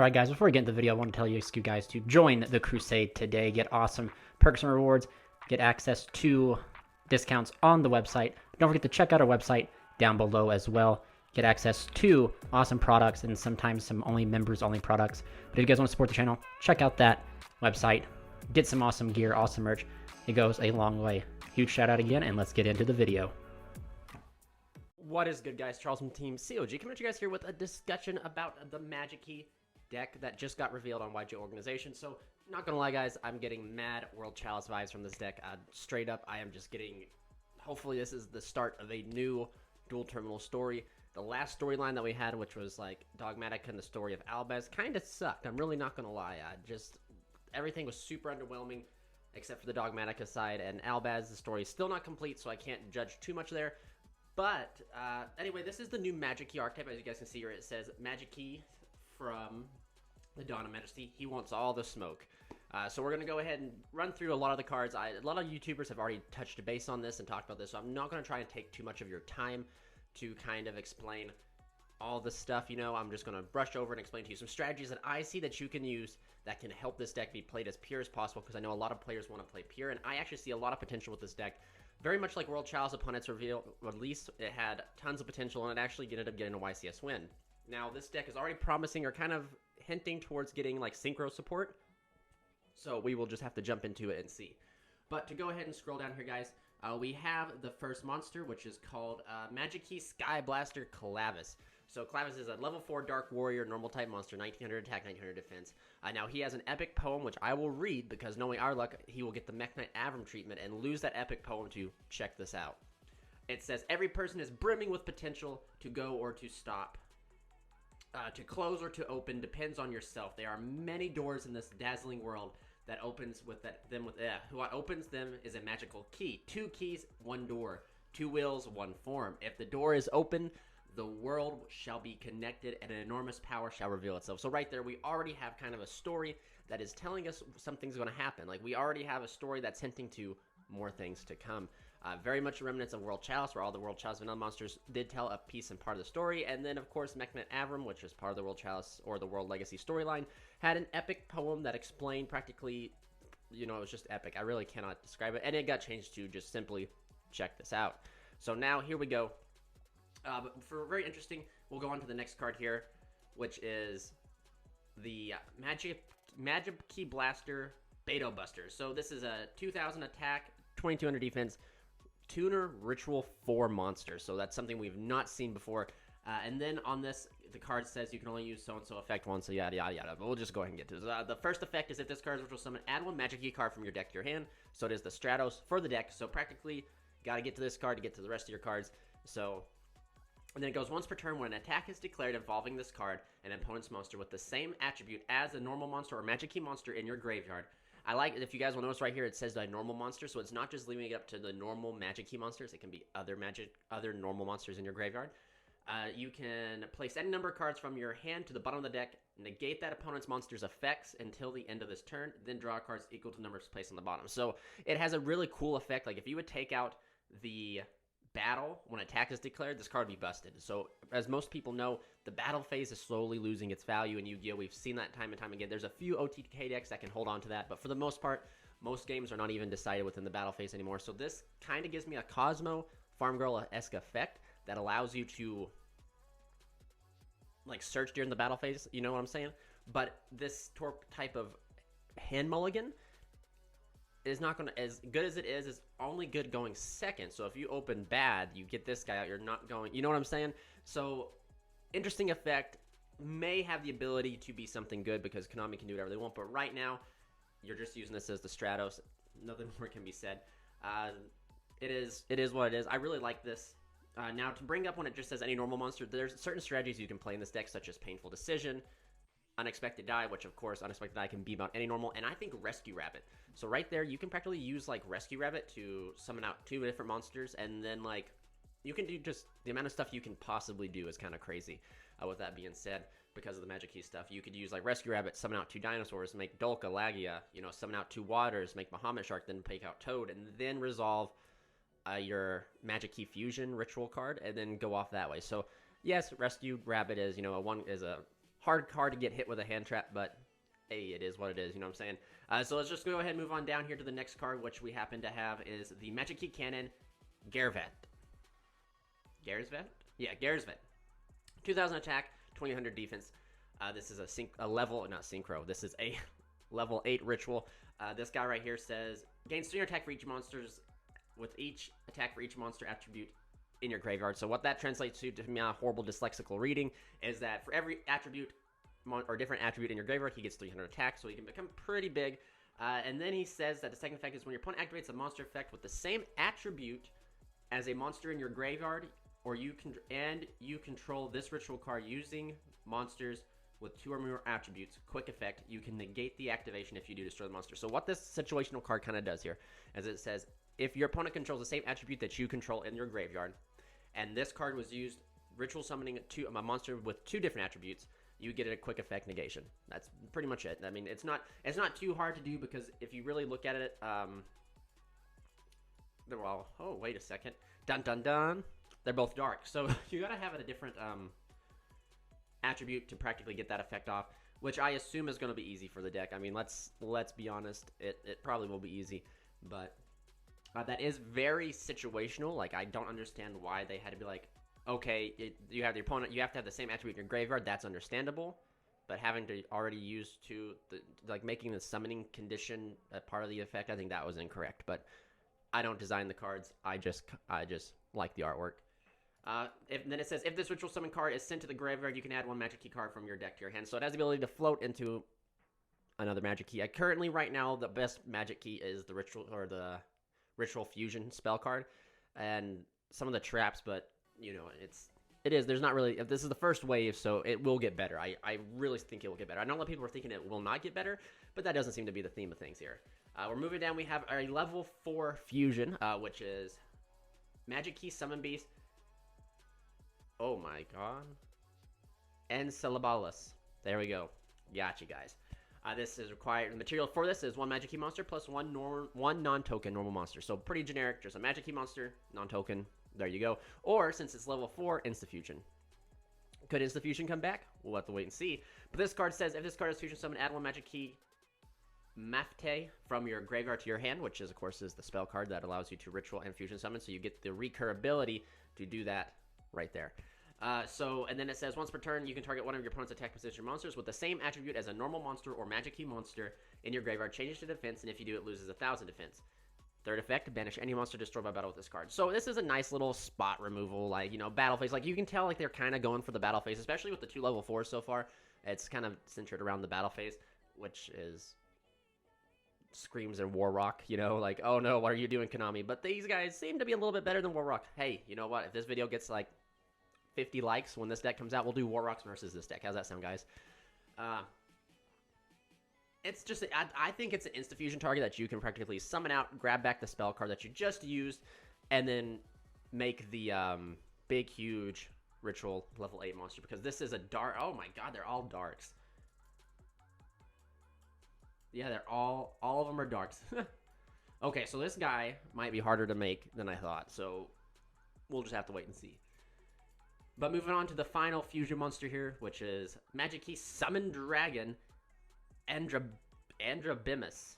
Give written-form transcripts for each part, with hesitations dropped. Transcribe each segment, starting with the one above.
Alright guys, before we get into the video, I want to tell you guys to join the crusade today, get awesome perks and rewards, get access to discounts on the website. Don't forget to check out our website down below as well. Get access to awesome products and sometimes some only members only products. But if you guys want to support the channel, check out that website. Get some awesome gear, awesome merch. It goes a long way. Huge shout out again, and let's get into the video. What is good, guys? Charles from Team COG coming at you guys here with a discussion about the MagiKey deck that just got revealed on YuGiOh Organization. So, not gonna lie, guys, I'm getting mad World Chalice vibes from this deck. Straight up, I am just getting... Hopefully, this is the start of a new dual terminal story. The last storyline that we had, which was like Dogmatic and the story of Albaz, kind of sucked. I'm really not gonna lie. Everything was super underwhelming, except for the Dogmatica side. And Albaz, the story is still not complete, so I can't judge too much there. But anyway, this is the new MagiKey archetype. As you guys can see here, it says MagiKey from the Dawn of Majesty. He wants all the smoke. So we're going to go ahead and run through a lot of the cards. A lot of YouTubers have already touched base on this and talked about this, so I'm not going to try and take too much of your time to kind of explain all the stuff. You know, I'm just going to brush over and explain to you some strategies that I see that you can use that can help this deck be played as pure as possible, because I know a lot of players want to play pure, and I actually see a lot of potential with this deck. Very much like World Chalice upon its release, it had tons of potential, and it actually ended up getting a YCS win. Now, this deck is already promising or kind of hinting towards getting like synchro support, so we will just have to jump into it and see. But to go ahead and scroll down here, guys, we have the first monster, which is called MagiKey Sky Blaster Clavis. So Clavis is a level 4 Dark Warrior, normal type monster, 1900 attack, 1900 defense. Now he has an epic poem, which I will read, because knowing our luck, he will get the Mekk-Knight Avram treatment and lose that epic poem to check this out. It says, every person is brimming with potential to go or to stop. To close or to open depends on yourself. There are many doors in this dazzling world that opens with what opens them is a magical key. 2 keys, 1 door. 2 wills, 1 form. If the door is open, the world shall be connected and an enormous power shall reveal itself. So right there, we already have kind of a story that is telling us something's going to happen. Like, we already have a story that's hinting to more things to come. Very much remnants of World Chalice, where all the World Chalice vanilla monsters did tell a piece and part of the story. And then, of course, Mekk-Knight Avram, which is part of the World Chalice or the World Legacy storyline, had an epic poem that explained practically, you know, it was just epic. I really cannot describe it. And it got changed to just simply check this out. So now, here we go. But for very interesting, we'll go on to the next card here, which is the MagiKey Blaster Beto Buster. So this is a 2000 attack, 2200 defense, tuner ritual 4 monster. So that's something we've not seen before. And then on this, the card says you can only use so-and-so effect once, so yada yada yada. But we'll just go ahead and get to this. The first effect is if this card is ritual summon, add 1 MagiKey card from your deck to your hand. So it is the Stratos for the deck. So practically, gotta get to this card to get to the rest of your cards. So... And then it goes once per turn when an attack is declared involving this card, an opponent's monster with the same attribute as a normal monster or MagiKey monster in your graveyard. I like, if you guys will notice right here, it says a normal monster, so it's not just leaving it up to the normal MagiKey monsters. It can be other normal monsters in your graveyard. You can place any number of cards from your hand to the bottom of the deck, negate that opponent's monster's effects until the end of this turn, then draw cards equal to the numbers placed on the bottom. So it has a really cool effect. Like, if you would take out the battle when attack is declared, this card would be busted. So as most people know, the battle phase is slowly losing its value in Yu-Gi-Oh! We've seen that time and time again. There's a few OTK decks that can hold on to that, but for the most part, most games are not even decided within the battle phase anymore. So this kind of gives me a Cosmo Farm Girl-esque effect that allows you to like search during the battle phase, you know what I'm saying? But this type of hand mulligan is not going to, as good as it is only good going second. So if you open bad, you get this guy out, you're not going, you know what I'm saying? So interesting effect, may have the ability to be something good because Konami can do whatever they want, but right now you're just using this as the Stratos. Nothing more can be said. It is what it is. I really like this. Now to bring up when it just says any normal monster, there's certain strategies you can play in this deck, such as Painful Decision, Unexpected Die, which of course Unexpected Die can beam out any normal, and I think Rescue Rabbit. So right there, you can practically use like Rescue Rabbit to summon out 2 different monsters, and then like you can do just the amount of stuff you can possibly do is kind of crazy. With that being said, because of the MagiKey stuff, you could use like Rescue Rabbit, summon out 2 dinosaurs, make Dolka, Lagia, you know, summon out 2 waters, make Bahamut Shark, then take out Toad, and then resolve your MagiKey Fusion ritual card, and then go off that way. So yes, Rescue Rabbit is, you know, a hard card to get hit with a hand trap, but hey, it is what it is, you know what I'm saying? So let's just go ahead and move on down here to the next card, which we happen to have is the MagiKey Cannon, Garrisman. Garrisman? Yeah, Garrisman. 2,000 attack, 2,800 defense. This is a level, not synchro, this is a level 8 ritual. This guy right here says, gains 300 attack for each monsters, with each attack for each monster attribute in your graveyard. So what that translates to me, a horrible dyslexical reading, is that for every attribute or different attribute in your graveyard, he gets 300 attack, so he can become pretty big. And then he says that the second effect is when your opponent activates a monster effect with the same attribute as a monster in your graveyard, or you control this ritual card using monsters with 2 or more attributes, quick effect, you can negate the activation if you do destroy the monster. So what this situational card kind of does here, as it says, if your opponent controls the same attribute that you control in your graveyard, and this card was used ritual summoning a monster with 2 different attributes, you get a quick effect negation. That's pretty much it. I mean, it's not too hard to do, because if you really look at it, they're all, oh, wait a second, dun dun dun, they're both dark, so you gotta have a different attribute to practically get that effect off, which I assume is going to be easy for the deck. I mean, let's be honest, it probably will be easy, but that is very situational. Like, I don't understand why they had to be like, okay, you have the opponent, you have to have the same attribute in your graveyard. That's understandable, but having to already use like making the summoning condition a part of the effect, I think that was incorrect. But I don't design the cards. I just like the artwork. Then it says, if this ritual summon card is sent to the graveyard, you can add 1 MagiKey card from your deck to your hand. So it has the ability to float into another MagiKey. Currently, right now, the best MagiKey is the Ritual Fusion spell card, and some of the traps, but you know, there's not really, if this is the first wave, so it will get better. I really think it will get better. I know a lot of people are thinking it will not get better, but that doesn't seem to be the theme of things here. We're moving down. We have a level 4 fusion, which is MagiKey Summon Beast. Oh my god. Enceladus. There we go. Gotcha, guys. This is required. The material for this is 1 MagiKey monster plus 1 non-token normal monster. So pretty generic. Just a MagiKey monster, non-token. There you go. Or, since it's level 4, Insta-Fusion. Could Insta-Fusion come back? We'll have to wait and see. But this card says, if this card is fusion summon, add 1 MagiKey Mafte from your graveyard to your hand, which is, of course, is the spell card that allows you to ritual and fusion summon. So you get the recurability to do that right there. And then it says, once per turn, you can target one of your opponent's attack position monsters with the same attribute as a normal monster or MagiKey monster in your graveyard. Changes to defense, and if you do, it loses 1,000 defense. Third effect, banish any monster destroyed by battle with this card. So this is a nice little spot removal, like, you know, battle phase. Like, you can tell, like, they're kind of going for the battle phase, especially with the 2 level 4s so far. It's kind of centered around the battle phase, which is screams in War Rock, you know, like, oh no, what are you doing, Konami? But these guys seem to be a little bit better than War Rock. Hey, you know what? If this video gets, like, 50 likes when this deck comes out, we'll do War Rocks versus this deck. How's that sound, guys? It's just, I think it's an Insta-Fusion target that you can practically summon out, grab back the spell card that you just used, and then make the big, huge ritual level 8 monster, because this is a dark. Oh my god, they're all darks. Yeah, they're all of them are darks. Okay, so this guy might be harder to make than I thought, so we'll just have to wait and see. But moving on to the final fusion monster here, which is MagiKey Summon Dragon, Andrabimus.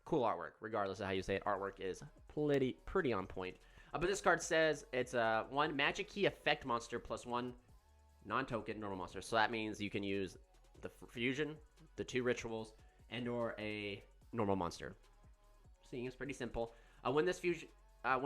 Cool artwork, regardless of how you say it. Artwork is pretty on point. But this card says it's a 1 MagiKey effect monster plus 1 non-token normal monster. So that means you can use the fusion, the 2 rituals, and or a normal monster. Seems pretty simple. When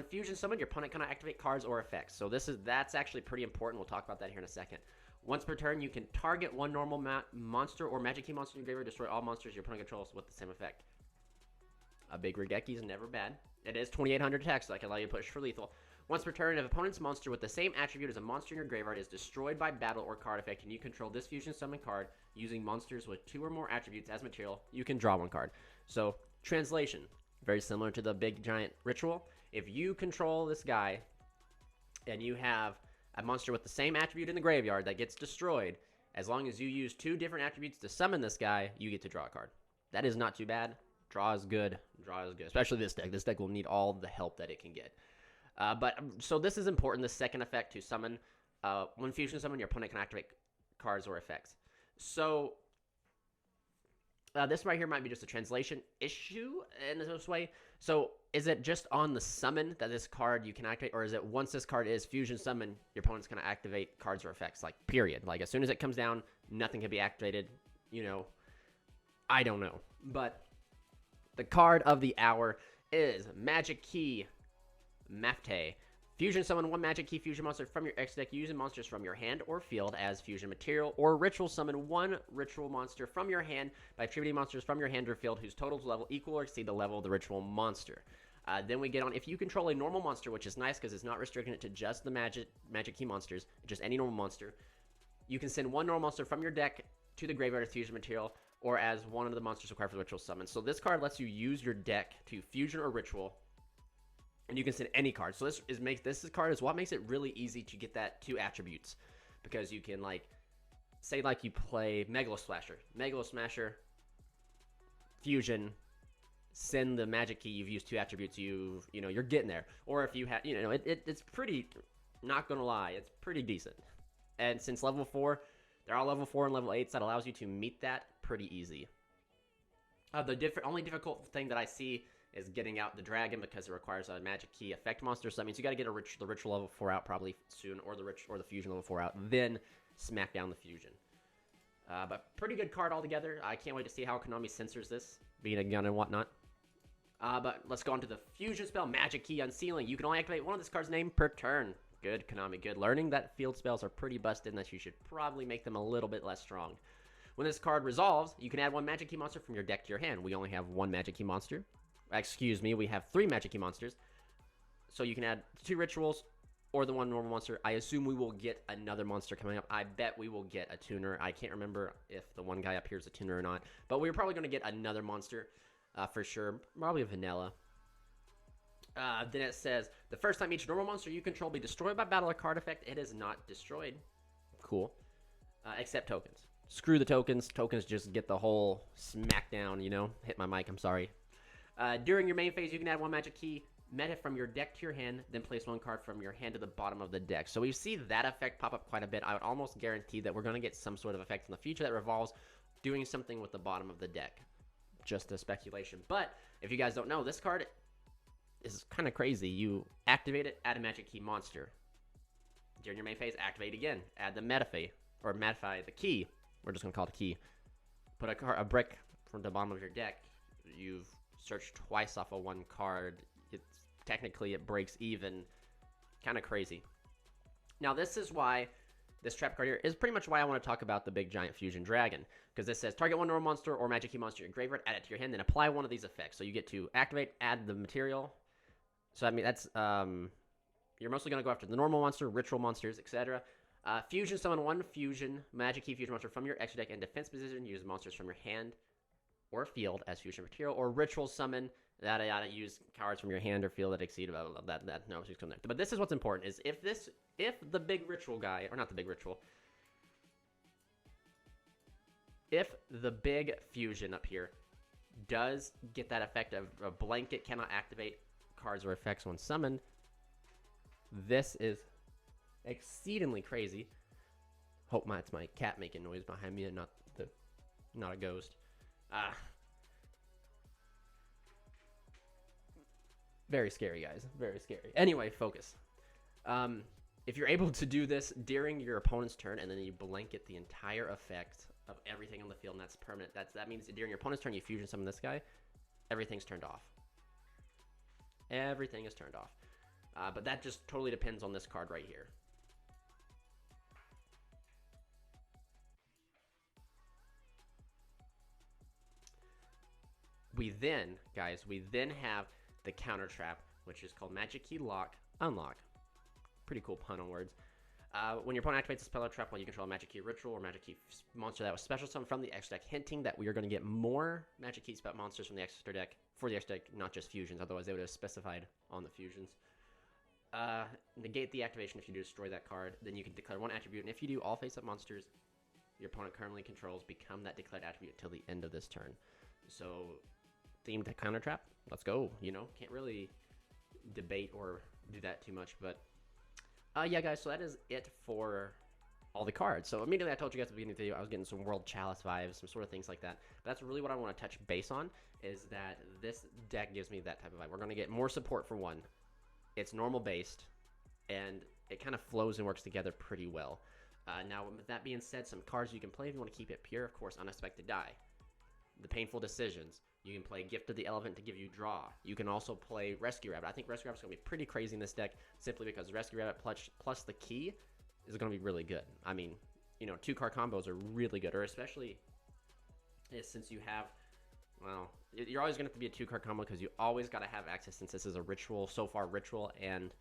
fusion summoned, your opponent cannot activate cards or effects. So that's actually pretty important. We'll talk about that here in a second. Once per turn, you can target 1 normal monster or MagiKey monster in your graveyard, destroy all monsters your opponent controls with the same effect. A big Regeki is never bad. It is 2,800 attack, so that can allow you to push for lethal. Once per turn, if opponent's monster with the same attribute as a monster in your graveyard is destroyed by battle or card effect, and you control this fusion summon card using monsters with 2 or more attributes as material, you can draw 1 card. So, translation. Very similar to the big giant ritual. If you control this guy, and you have a monster with the same attribute in the graveyard that gets destroyed, as long as you use 2 different attributes to summon this guy, you get to draw a card. That is not too bad. Draw is good. Draw is good. Especially this deck. This deck will need all the help that it can get. So this is important, the second effect to summon. When fusion summon, your opponent can activate cards or effects. So this right here might be just a translation issue in this way. So is it just on the summon that this card you can activate, or is it once this card is fusion summon, your opponent's going to activate cards or effects, like period? Like as soon as it comes down, nothing can be activated, you know? I don't know. But the card of the hour is MagiKey Mafte. Fusion summon one MagiKey fusion monster from your X deck using monsters from your hand or field as fusion material, or ritual summon one ritual monster from your hand by attributing monsters from your hand or field whose total level equal or exceed the level of the ritual monster. Then we get on, if you control a normal monster, which is nice because it's not restricting it to just the MagiKey monsters, just any normal monster, you can send one normal monster from your deck to the graveyard as fusion material, or as one of the monsters required for the ritual summon. So this card lets you use your deck to fusion or ritual, and you can send any card. So this card is what makes it really easy to get that 2 attributes, because you can, like, say like you play Megalo Smasher, fusion, send the MagiKey, you've used 2 attributes, you know, you're getting there. Or if you have, you know, it's pretty, not gonna lie, it's pretty decent. And since level 4, they're all level 4 and level 8, so that allows you to meet that pretty easy. The only difficult thing that I see is getting out the dragon, because it requires a MagiKey effect monster. So that means you got to get the ritual level 4 out probably soon, or the fusion level 4 out, then smack down the fusion. But pretty good card altogether. I can't wait to see how Konami censors this, being a gun and whatnot. But let's go on to the fusion spell, MagiKey Unsealing. You can only activate one of this card's name per turn. Good, Konami, good. Learning that field spells are pretty busted, and that you should probably make them a little bit less strong. When this card resolves, you can add one MagiKey monster from your deck to your hand. We only have one MagiKey monster. Excuse me, we have 3 MagiKey monsters. So you can add 2 rituals or the one normal monster. I assume we will get another monster coming up. I bet we will get a tuner. I can't remember if the one guy up here is a tuner or not. But we're probably going to get another monster for sure. Probably a vanilla. Then it says, the first time each normal monster you control be destroyed by battle or card effect, it is not destroyed. Cool. Except tokens. Screw the tokens. Tokens just get the whole smackdown, you know? Hit my mic, I'm sorry. During your main phase, you can add one MagiKey meta from your deck to your hand, then place one card from your hand to the bottom of the deck. So we see that effect pop up quite a bit. I would almost guarantee that we're going to get some sort of effect in the future that revolves doing something with the bottom of the deck. Just a speculation. But if you guys don't know, this card is kind of crazy. You activate it, add a MagiKey monster. During your main phase, activate again. Add the Metafy, the key. We're just going to call it a key. Put a brick from the bottom of your deck. You've searched twice off of one card. Technically, it breaks even. Kind of crazy. Now, this is why this trap card here is pretty much why I want to talk about the big giant fusion dragon. Because this says, target one normal monster or MagiKey monster in your graveyard, add it to your hand, then apply one of these effects. So you get to activate, add the material. So, I mean, that's, you're mostly going to go after the normal monster, ritual monsters, etc. Fusion summon one fusion MagiKey fusion monster from your extra deck in defense position. Use monsters from your hand or field as fusion material, or ritual summon that use cards from your hand or field that exceed that no, she's coming there. But this is what's important: is if the big ritual guy, or not the big ritual, if the big fusion up here does get that effect of a blanket cannot activate cards or effects when summoned, this is exceedingly crazy. Hope it's my cat making noise behind me and not a ghost. Very scary, guys. Very scary. Anyway, focus. If you're able to do this during your opponent's turn, and then you blanket the entire effect of everything on the field, and that's permanent. That means during your opponent's turn, you fusion summon this guy. Everything's turned off. Everything is turned off. But that just totally depends on this card right here. We then have the counter trap, which is called MagiKey Lock Unlock. Pretty cool pun on words. When your opponent activates a spell or trap while you control a MagiKey ritual or MagiKey monster that was special summoned from the extra deck, hinting that we are going to get more MagiKey spell monsters from the extra deck for the extra deck, not just fusions. Otherwise, they would have specified on the fusions. Negate the activation if you destroy that card. Then you can declare one attribute, and if you do, all face-up monsters your opponent currently controls become that declared attribute until the end of this turn. So, themed counter trap. Let's go. You know, can't really debate or do that too much, but yeah, guys. So that is it for all the cards. So immediately I told you guys at the beginning of the video I was getting some World Chalice vibes, some sort of things like that. But that's really what I want to touch base on, is that this deck gives me that type of vibe. We're going to get more support for one. It's normal based, and it kind of flows and works together pretty well. Now, with that being said, some cards you can play if you want to keep it pure, of course, Unexpected Die. The Painful Decisions. You can play Gift of the Elephant to give you draw. You can also play Rescue Rabbit. I think Rescue Rabbit's going to be pretty crazy in this deck, simply because Rescue Rabbit plus the key is going to be really good. I mean, you know, 2-card combos are really good, or especially since you have, well, you're always going to have to be a 2-card combo because you always got to have access, since this is a ritual, so far ritual and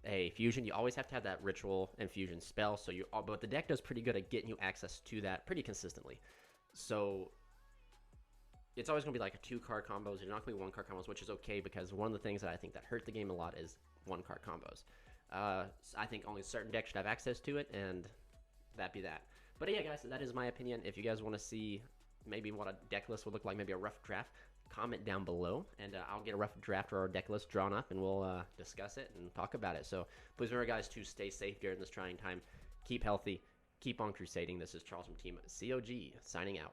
a fusion. You always have to have that ritual and fusion spell. So but the deck does pretty good at getting you access to that pretty consistently. So it's always going to be like a 2-card combos. You're not going to be 1-card combos, which is okay, because one of the things that I think that hurt the game a lot is 1-card combos. I think only certain decks should have access to it, and that be that. But yeah, guys, that is my opinion. If you guys want to see maybe what a deck list would look like, maybe a rough draft, comment down below, and I'll get a rough draft or a deck list drawn up, and we'll discuss it and talk about it. So please remember, guys, to stay safe during this trying time. Keep healthy. Keep on crusading. This is Charles from Team COG, signing out.